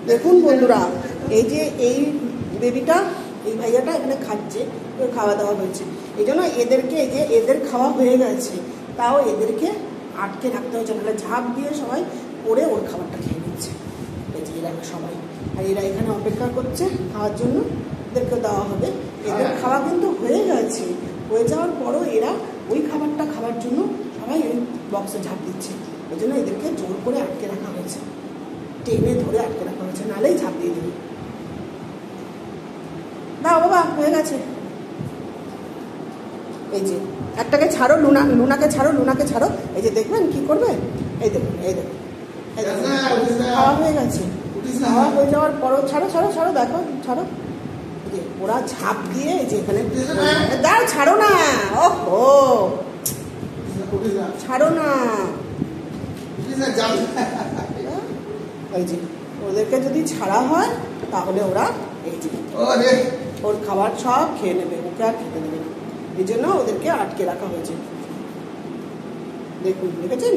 দেখুন বন্ধুরা, এই যে এই বেবিটা, এই ভাইয়াটা এখানে খাচ্ছে, খাওয়া দাওয়া হয়েছে, এই জন্য এদেরকে, এই যে এদের খাওয়া হয়ে গেছে, তাও এদেরকে আটকে রাখতে হয়েছে, নাহলে ঝাঁপ দিয়ে সবাই পড়ে ওর খাবারটা খেয়ে নিচ্ছে। এই যে এরা সবাই, আর এরা এখানে অপেক্ষা করছে খাওয়ার জন্য, এদেরকে দেওয়া হবে। এদের খাওয়া কিন্তু হয়ে গেছে, হয়ে যাওয়ার পরও এরা ওই খাবারটা খাওয়ার জন্য সবাই ওই বক্সে ঝাঁপ দিচ্ছে। ওই জন্য এদেরকে জোর করে আটকে রাখা হয়েছে, টেনে ধরে আটকে রাখা হয়েছে, নাহলেই ঝাঁপ দিয়ে দেবে। দাও বাবা, হয়ে গেছে। এই যে একটাকে ছাড়ো, লুনাকে ছাড়ো, লুনাকে ছাড়ো। এই যে দেখবেন কি করবে, এই দেখুন, এই দেখুন, খাওয়া হয়ে গেছে। খাওয়া হয়ে যাওয়ার পরও ছাড়ো, ছাড়ো, ছাড়ো, দেখো, ছাড়ো। ওরা ঝাঁপ দিয়ে এই যে এখানে, দাও, ছাড়ো না, ওহো, ছাড়ো না। এই যে ওদেরকে যদি ছাড়া হয় তাহলে ওরা এই যে ওর খাবার সব খেয়ে নেবে, ওকে আর খেতে দেবে না। এই জন্য ওদেরকে আটকে রাখা হয়েছে। দেখুন, দেখেছেন?